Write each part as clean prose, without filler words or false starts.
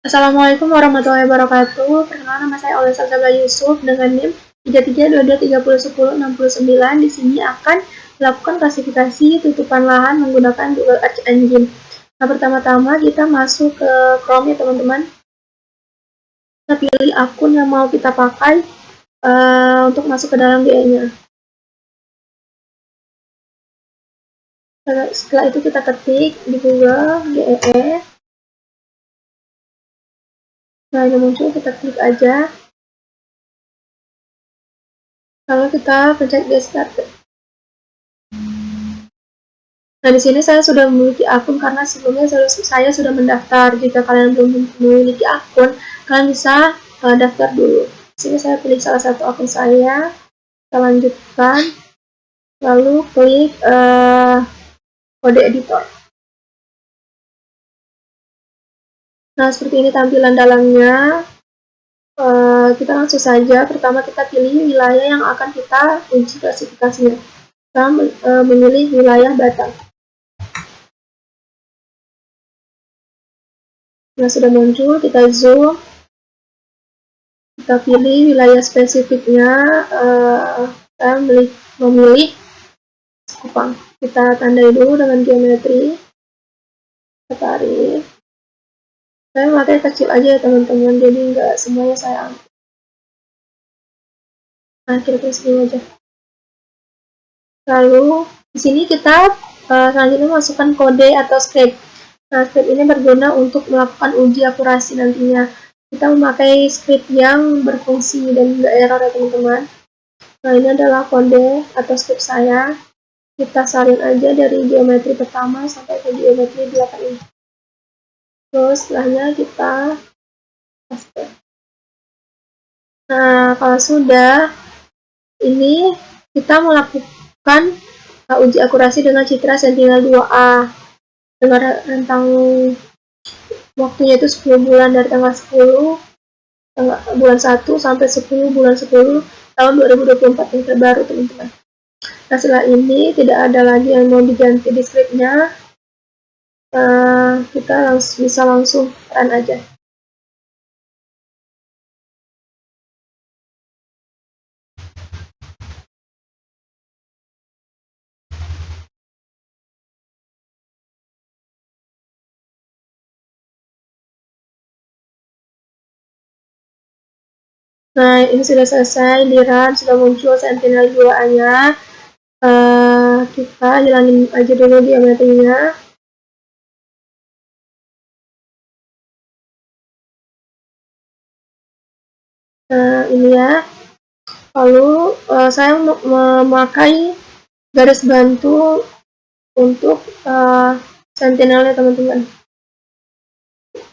Assalamualaikum warahmatullahi wabarakatuh. Perkenalkan, nama saya Oleh Sabda Yusuf dengan NIM 3322301069. Di sini akan melakukan klasifikasi tutupan lahan menggunakan Google Earth Engine. Nah, pertama-tama kita masuk ke Chrome ya teman-teman. Kita pilih akun yang mau kita pakai untuk masuk ke dalam GE-nya. Setelah itu kita ketik di Google GE. Nah, ini muncul, kita klik aja. Lalu kita pencet Get Started. Nah, di sini saya sudah memiliki akun karena sebelumnya saya sudah mendaftar. Jika kalian belum memiliki akun, kalian bisa daftar dulu. Di sini saya pilih salah satu akun saya. Kita lanjutkan. Lalu klik kode editor. Nah, seperti ini tampilan dalamnya. Kita langsung saja. Pertama kita pilih wilayah yang akan kita uji klasifikasinya. Kita memilih wilayah Batam. Nah, sudah muncul, kita zoom. Kita pilih wilayah spesifiknya. Kita memilih Kupang. Kita tandai dulu dengan geometri. Kita tarik. Saya memakai kecil aja ya teman-teman, jadi nggak semuanya saya ambil. Nah, kira-kira segini aja. Lalu di sini kita selanjutnya masukkan kode atau script. Nah, script ini berguna untuk melakukan uji akurasi nantinya. Kita memakai script yang berfungsi dan nggak error ya teman-teman. Nah, ini adalah kode atau script saya. Kita salin aja dari geometri pertama sampai ke geometri 8 ini. Terus setelahnya kita paste. Nah, kalau sudah, ini kita melakukan uji akurasi dengan citra Sentinel 2A dengan rentang waktunya itu 10 bulan dari tanggal 10 bulan 1 sampai 10 bulan 10 tahun 2024 yang terbaru teman-teman. Nah, setelah ini tidak ada lagi yang mau diganti di scriptnya. Kita bisa langsung run aja. Nah, ini sudah selesai di run, sudah muncul Sentinel 2A-nya. Kita hilangin aja dulu geometrinya. Nah, ini ya. Lalu saya memakai garis bantu untuk sentinelnya teman-teman.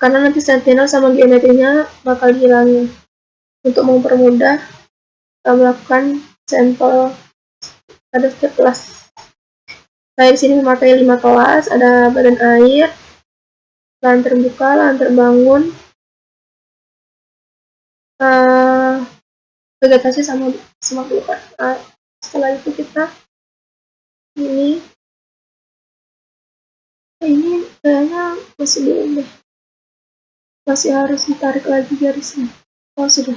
Karena nanti sentinel sama geometrinya bakal dihilangin. Untuk mempermudah melakukan sampel pada setiap kelas. Saya di sini memakai 5 kelas, ada badan air, lahan terbuka, lahan terbangun, vegetasi sama semak belukar. Nah, setelah itu kita ini kayaknya masih belum deh, masih harus ditarik lagi garisnya. Oh, sudah.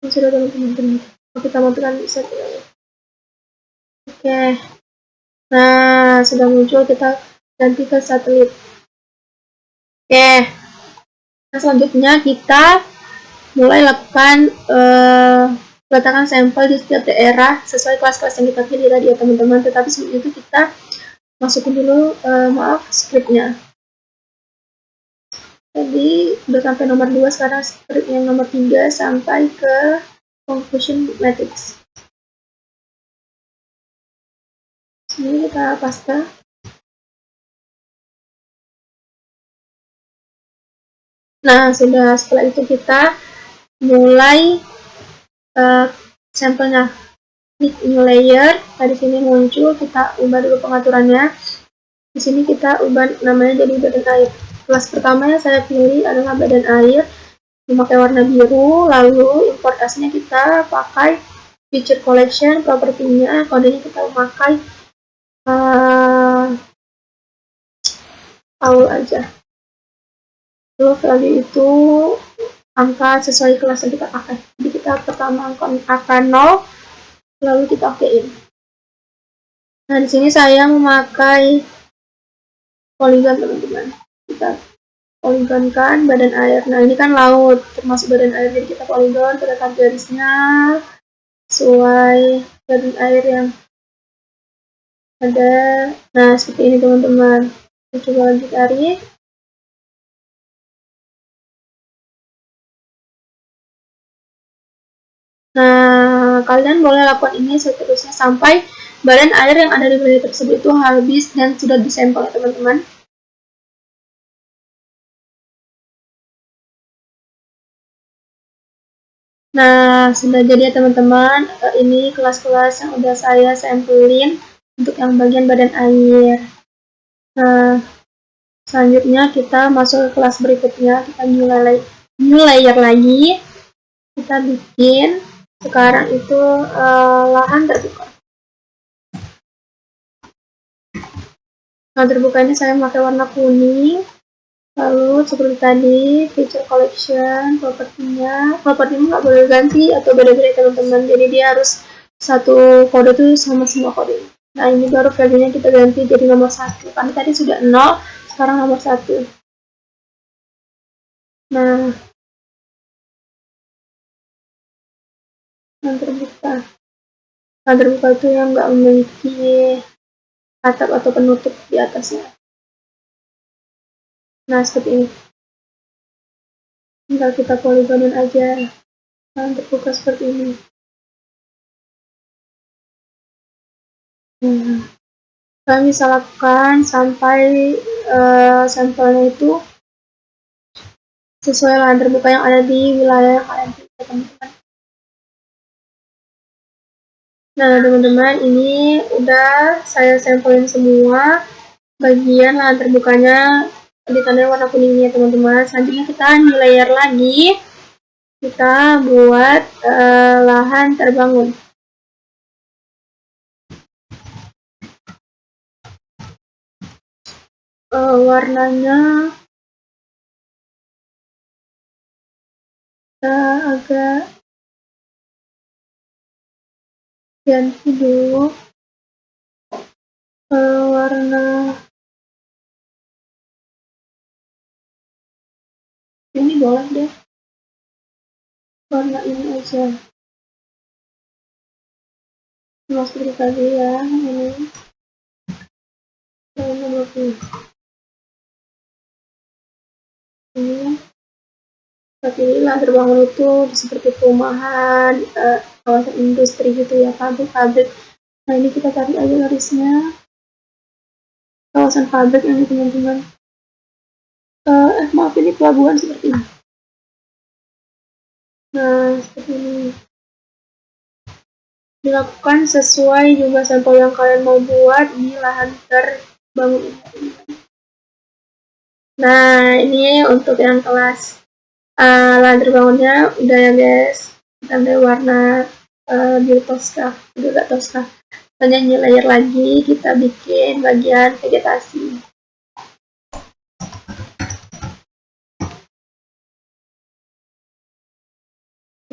Sudah teman-teman. Kita matikan setnya. Oke. Nah, sudah muncul, kita ganti ke satelit. Oke. Nah, selanjutnya kita mulai lakukan letakkan sampel di setiap daerah sesuai kelas-kelas yang kita pilih tadi ya teman-teman. Tetapi sebelum itu kita masukin dulu scriptnya. Jadi udah sampai nomor 2, sekarang script yang nomor 3 sampai ke conclusion matrix. Sini kita paste. Nah, sudah, setelah itu kita mulai sampelnya. Klik new layer. Di sini muncul, kita ubah dulu pengaturannya. Di sini kita ubah namanya jadi badan air. Kelas pertama yang saya pilih adalah badan air, memakai warna biru. Lalu importasinya kita pakai feature collection, propertinya kodenya kita memakai Aul aja. Lalu value itu angka sesuai kelas yang kita pakai. Jadi kita pertama angka 0, lalu kita okein. Nah, di sini saya memakai poligon, teman-teman. Kita poligonkan badan air. Nah, ini kan laut, termasuk badan air. Jadi kita poligon, kita tarik garisnya sesuai badan air yang ada. Nah, seperti ini, teman-teman. Kita coba lagi tarik. Nah, kalian boleh lakukan ini seterusnya sampai badan air yang ada di wilayah tersebut itu habis dan sudah disampel, ya, teman-teman. Nah, sudah jadi ya, teman-teman. Ini kelas-kelas yang udah saya sampelin untuk yang bagian badan air. Nah, selanjutnya kita masuk ke kelas berikutnya. Kita new layer lagi. Kita bikin sekarang itu lahan terbuka. Lahan terbuka ini saya memakai warna kuning. Lalu seperti tadi, feature collection, propertinya nggak boleh ganti atau beda-beda, teman-teman. Jadi dia harus satu kode itu sama semua kode. Nah, ini baru value-nya kita ganti jadi nomor 1. Karena tadi sudah 0, sekarang nomor 1. Nah, yang terbuka. Yang terbuka itu yang nggak memiliki atap atau penutup di atasnya. Nah, seperti ini. Tinggal kita poligonin aja. Yang terbuka seperti ini. Kalian bisa lakukan sampai sampelnya itu sesuai lahan terbuka yang ada di wilayah yang kalian pilih, teman-teman. Nah, teman-teman, ini udah saya sampelin semua bagian lahan terbukanya ditandai warna kuningnya, teman-teman. Selanjutnya kita new layer lagi. Kita buat lahan terbangun. Warnanya agak ganti dulu warna ini, boleh deh warna ini aja, cuma seperti tadi ya. Ini nomor ini seperti lahan terbangun itu seperti perumahan, kawasan industri gitu ya, pabrik-pabrik. Nah, ini kita tarik aja garisnya kawasan pabrik ini, teman-teman. Maaf, ini pelabuhan seperti ini. Nah, seperti ini. Dilakukan sesuai jumlah sampel yang kalian mau buat di lahan terbangun ini. Nah, ini untuk yang kelas lahan terbangunnya udah ya, guys. Kita ambil warna biru toska, juga toska. Kita new layer lagi, kita bikin bagian vegetasi.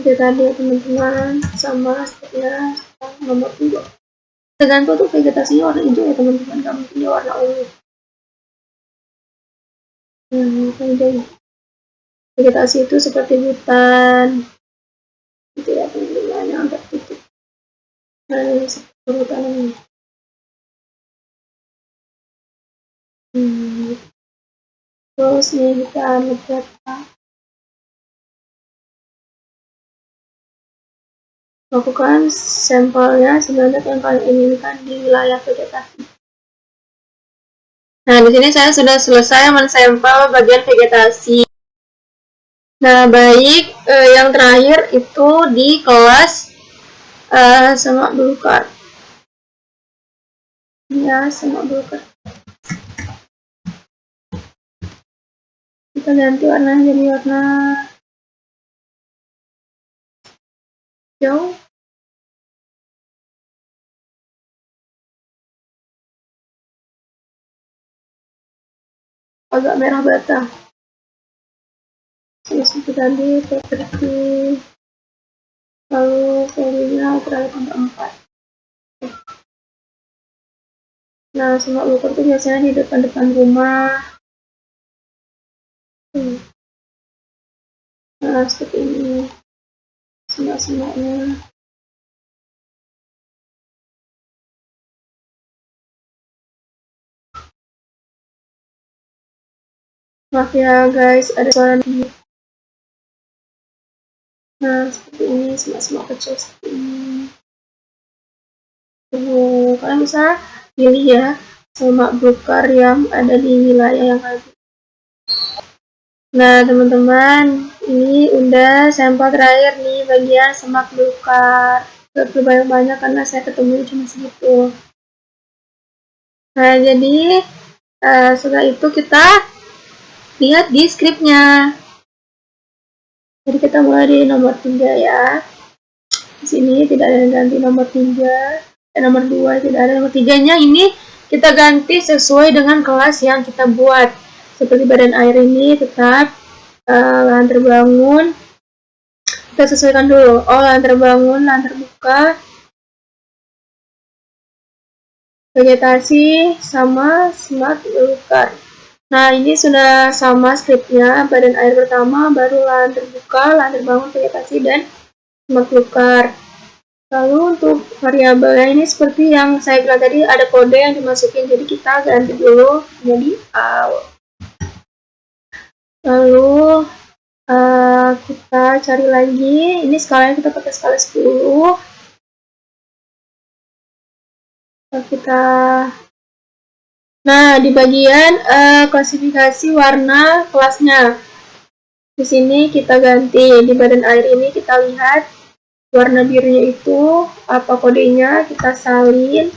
Itu tadi ya, teman-teman, sama sepertinya nomor 2. Tergantung tuh vegetasinya warna hijau ya, teman-teman, nggak mungkin warna ungu. Hijau. Vegetasi itu seperti hutan gitu ya, teman-teman, yang tertutup. Nah, ini seperti hutan ini. Terus nih kita ngecat lakukan sampelnya sebanyak yang kalian inginkan di wilayah vegetasi. Nah, di sini saya sudah selesai mensampel bagian vegetasi. Nah, baik, yang terakhir itu di kelas semak belukar. Ya, semak belukar. Kita ganti warna jadi warna hijau. agak merah bata. Seperti tadi properti, lalu value-nya ukuran tambah 4. Nah, smart looker tuh biasanya di depan-depan rumah. Nah, seperti ini semak-semaknya. Maaf ya guys, ada suara di. Nah, seperti ini semak-semak kecil seperti ini. Kalian bisa pilih ya semak belukar yang ada di wilayah yang ada. Nah teman-teman, ini udah sampel terakhir nih bagian semak belukar. Gak perlu banyak-banyak karena saya ketemu cuma segitu. Nah jadi setelah itu kita lihat di skripnya. Jadi kita mulai di nomor 3 ya. Di sini tidak ada yang ganti nomor 3, nomor 2 tidak ada, nomor 3-nya ini kita ganti sesuai dengan kelas yang kita buat. Seperti badan air ini tetap lahan terbangun. Kita sesuaikan dulu. Oh, lahan terbangun, lahan terbuka, vegetasi, sama smart belukar. Nah, ini sudah sama skripnya. Badan air pertama, baru lahan terbuka, lahan terbangun, vegetasi, dan smart belukar. Lalu untuk variabelnya ini seperti yang saya bilang tadi, ada kode yang dimasukin. Jadi kita ganti dulu jadi A. Lalu kita cari lagi, ini skalanya kita pakai skala 10. Nah di bagian klasifikasi warna kelasnya, di sini kita ganti. Di badan air ini kita lihat warna birunya itu apa kodenya, kita salin,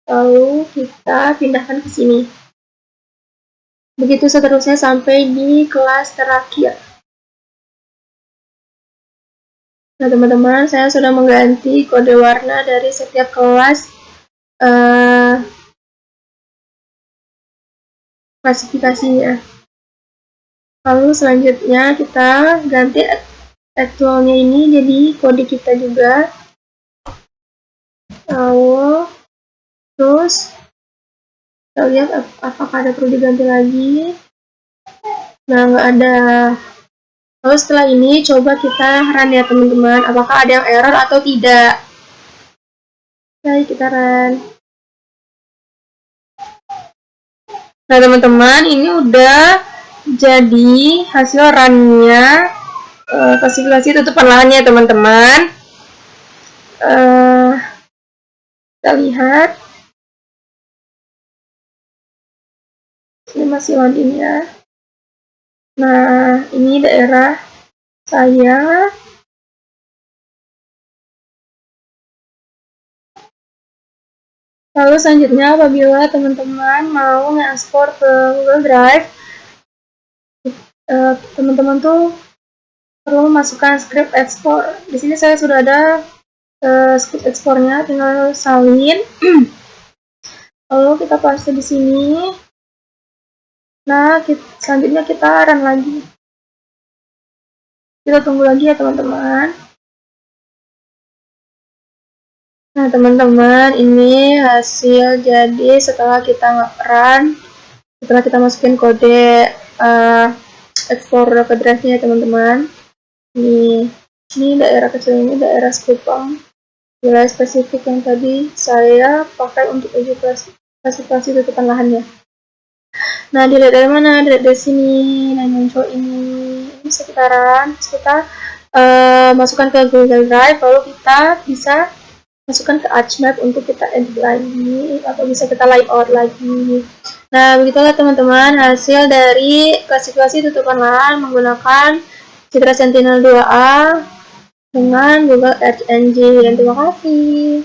lalu kita pindahkan ke sini. Begitu seterusnya sampai di kelas terakhir. Nah teman-teman, saya sudah mengganti kode warna dari setiap kelas klasifikasinya. Lalu selanjutnya kita ganti actualnya ini jadi kode kita juga. Lalu terus kita lihat apakah ada perlu diganti lagi. Nah nggak ada. Lalu setelah ini coba kita run ya teman-teman, apakah ada yang error atau tidak. Oke, kita run. Nah teman-teman, ini udah jadi hasil runnya klasifikasi tutupan lahannya teman-teman. Kita lihat. Ini masih loading ya. Nah, ini daerah saya. Lalu selanjutnya apabila teman-teman mau nge-export ke Google Drive, teman-teman tuh perlu memasukkan script export. Di sini saya sudah ada script exportnya, tinggal salin. Lalu kita paste di sini. Nah, selanjutnya kita run lagi. Kita tunggu lagi ya teman-teman. Nah teman-teman, ini hasil jadi setelah kita run, setelah kita masukin kode ekspor ke drive-nya ya teman-teman. Ini daerah kecil ini daerah Skupang, wilayah spesifik yang tadi saya pakai untuk uji klasifikasi tutupan lahannya. Nah dilihat dari mana? Dilihat dari sini. Nah muncul ini sekitaran. Kita masukkan ke Google Drive, lalu kita bisa masukkan ke ArchMap untuk kita edit lagi atau bisa kita layout lagi. Nah begitulah teman-teman hasil dari klasifikasi tutupan lahan menggunakan Citra Sentinel 2A dengan Google Earth Engine. Terima kasih.